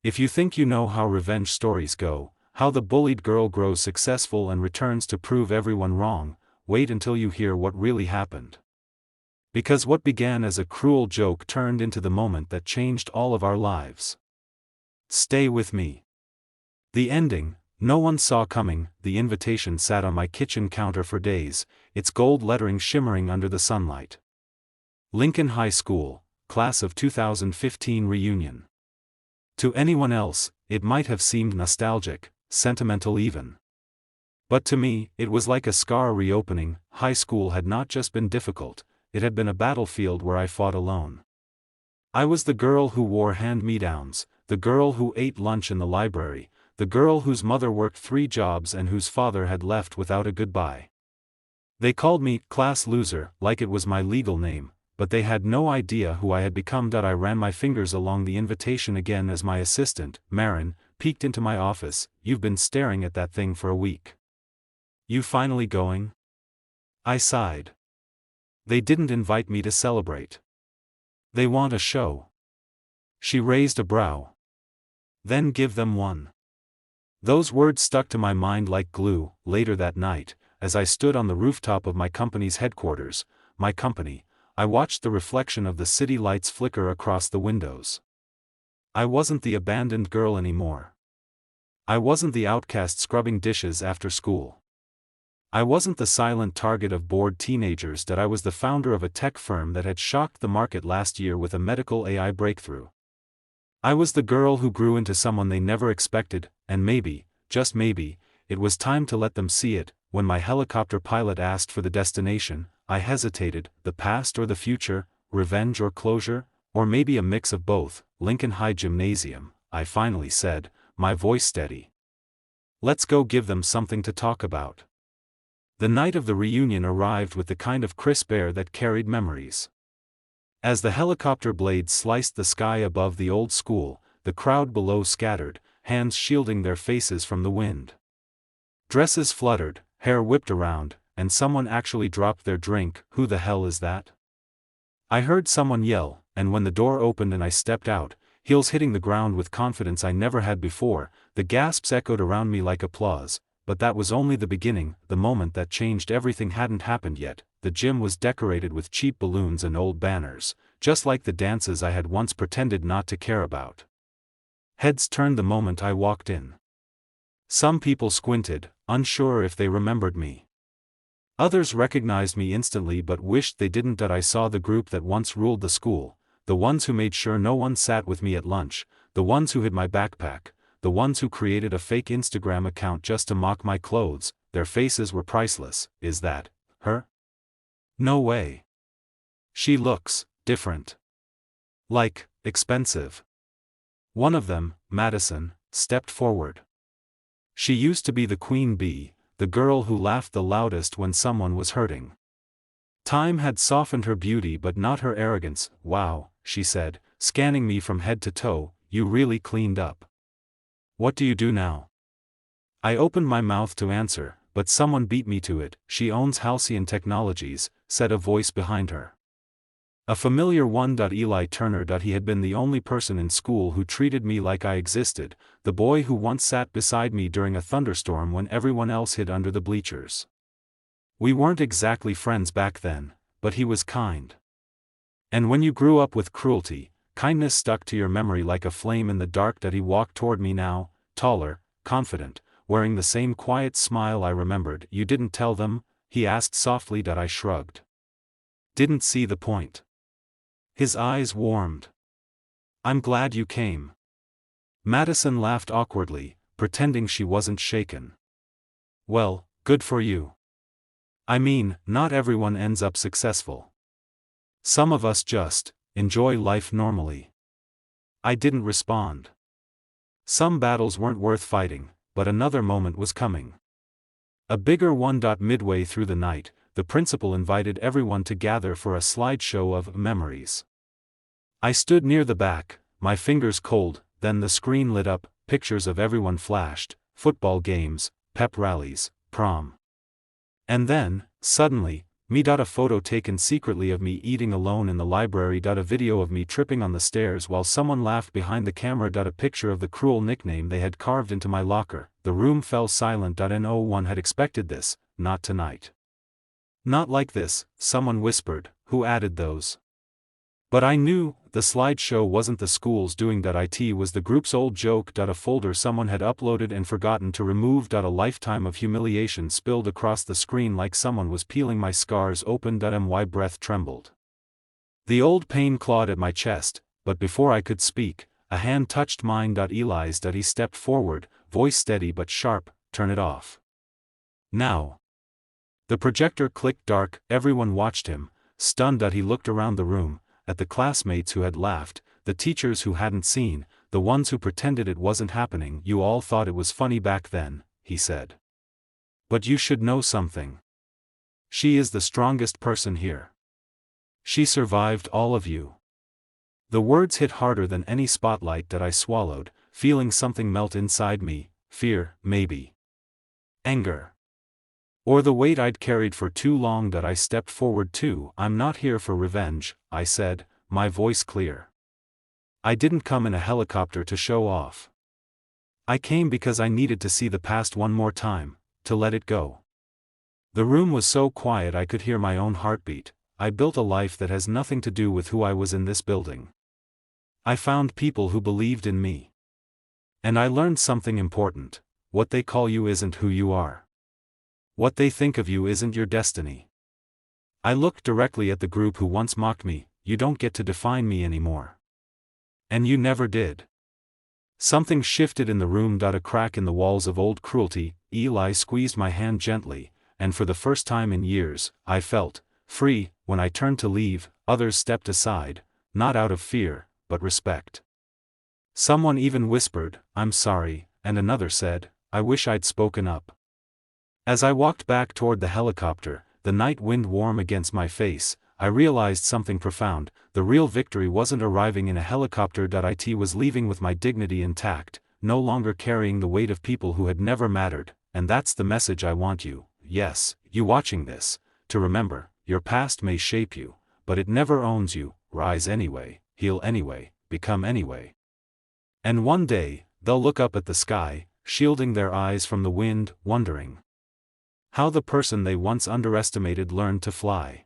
If you think you know how revenge stories go, how the bullied girl grows successful and returns to prove everyone wrong, wait until you hear what really happened. Because what began as a cruel joke turned into the moment that changed all of our lives. Stay with me. The ending, no one saw coming. The invitation sat on my kitchen counter for days, its gold lettering shimmering under the sunlight. Lincoln High School, Class of 2015 Reunion. To anyone else, it might have seemed nostalgic, sentimental even. But to me, it was like a scar reopening. High school had not just been difficult, it had been a battlefield where I fought alone. I was the girl who wore hand-me-downs, the girl who ate lunch in the library, the girl whose mother worked 3 jobs and whose father had left without a goodbye. They called me class loser like it was my legal name, but they had no idea who I had become. I ran my fingers along the invitation again as my assistant, Marin, peeked into my office. You've been staring at that thing for a week. You finally going? I sighed. They didn't invite me to celebrate. They want a show. She raised a brow. Then give them one. Those words stuck to my mind like glue. Later that night, as I stood on the rooftop of my company's headquarters, my company, I watched the reflection of the city lights flicker across the windows. I wasn't the abandoned girl anymore. I wasn't the outcast scrubbing dishes after school. I wasn't the silent target of bored teenagers. That I was the founder of a tech firm that had shocked the market last year with a medical AI breakthrough. I was the girl who grew into someone they never expected, and maybe, just maybe, it was time to let them see it. When my helicopter pilot asked for the destination, I hesitated. The past or the future, revenge or closure, or maybe a mix of both. Lincoln High Gymnasium, I finally said, my voice steady. Let's go give them something to talk about. The night of the reunion arrived with the kind of crisp air that carried memories. As the helicopter blades sliced the sky above the old school, the crowd below scattered, hands shielding their faces from the wind. Dresses fluttered, hair whipped around, and someone actually dropped their drink. Who the hell is that? I heard someone yell, and when the door opened and I stepped out, heels hitting the ground with confidence I never had before, the gasps echoed around me like applause. But that was only the beginning. The moment that changed everything hadn't happened yet. The gym was decorated with cheap balloons and old banners, just like the dances I had once pretended not to care about. Heads turned the moment I walked in. Some people squinted, unsure if they remembered me. Others recognized me instantly but wished they didn't. I saw the group that once ruled the school, the ones who made sure no one sat with me at lunch, the ones who hid my backpack, the ones who created a fake Instagram account just to mock my clothes. Their faces were priceless. Is that her? No way. She looks different. Like, expensive. One of them, Madison, stepped forward. She used to be the queen bee, the girl who laughed the loudest when someone was hurting. Time had softened her beauty but not her arrogance. Wow, she said, scanning me from head to toe, you really cleaned up. What do you do now? I opened my mouth to answer, but someone beat me to it. She owns Halcyon Technologies, said a voice behind her. A familiar one. Eli Turner. He had been the only person in school who treated me like I existed, the boy who once sat beside me during a thunderstorm when everyone else hid under the bleachers. We weren't exactly friends back then, but he was kind. And when you grew up with cruelty, kindness stuck to your memory like a flame in the dark. He walked toward me now, taller, confident, wearing the same quiet smile I remembered. You didn't tell them? He asked softly. I shrugged. Didn't see the point. His eyes warmed. I'm glad you came. Madison laughed awkwardly, pretending she wasn't shaken. Well, good for you. I mean, not everyone ends up successful. Some of us just enjoy life normally. I didn't respond. Some battles weren't worth fighting, but another moment was coming. A bigger one. Midway through the night, the principal invited everyone to gather for a slideshow of memories. I stood near the back, my fingers cold. Then the screen lit up, pictures of everyone flashed, football games, pep rallies, prom. And then, suddenly, Me. A photo taken secretly of me eating alone in the library. A video of me tripping on the stairs while someone laughed behind the camera. A picture of the cruel nickname they had carved into my locker. The room fell silent. No one had expected this, not tonight. Not like this, someone whispered. Who added those? But I knew, the slideshow wasn't the school's doing. It was the group's old joke. A folder someone had uploaded and forgotten to remove. A lifetime of humiliation spilled across the screen like someone was peeling my scars open. My breath trembled. The old pain clawed at my chest, but before I could speak, a hand touched mine. Eli's. He stepped forward, voice steady but sharp. Turn it off. Now. The projector clicked dark. Everyone watched him, stunned. He looked around the room, at the classmates who had laughed, the teachers who hadn't seen, the ones who pretended it wasn't happening. You all thought it was funny back then, he said. But you should know something. She is the strongest person here. She survived all of you. The words hit harder than any spotlight. I swallowed, feeling something melt inside me. Fear, maybe. Anger. Or the weight I'd carried for too long. I stepped forward too. I'm not here for revenge, I said, my voice clear. I didn't come in a helicopter to show off. I came because I needed to see the past one more time, to let it go. The room was so quiet I could hear my own heartbeat. I built a life that has nothing to do with who I was in this building. I found people who believed in me. And I learned something important. What they call you isn't who you are. What they think of you isn't your destiny. I looked directly at the group who once mocked me. You don't get to define me anymore. And you never did. Something shifted in the room. A crack in the walls of old cruelty. Eli squeezed my hand gently, and for the first time in years, I felt free. When I turned to leave, others stepped aside, not out of fear, but respect. Someone even whispered, I'm sorry, and another said, I wish I'd spoken up. As I walked back toward the helicopter, the night wind warm against my face, I realized something profound. The real victory wasn't arriving in a helicopter. It was leaving with my dignity intact, no longer carrying the weight of people who had never mattered. And that's the message I want you, yes, you watching this, to remember. Your past may shape you, but it never owns you. Rise anyway, heal anyway, become anyway. And one day, they'll look up at the sky, shielding their eyes from the wind, wondering how the person they once underestimated learned to fly.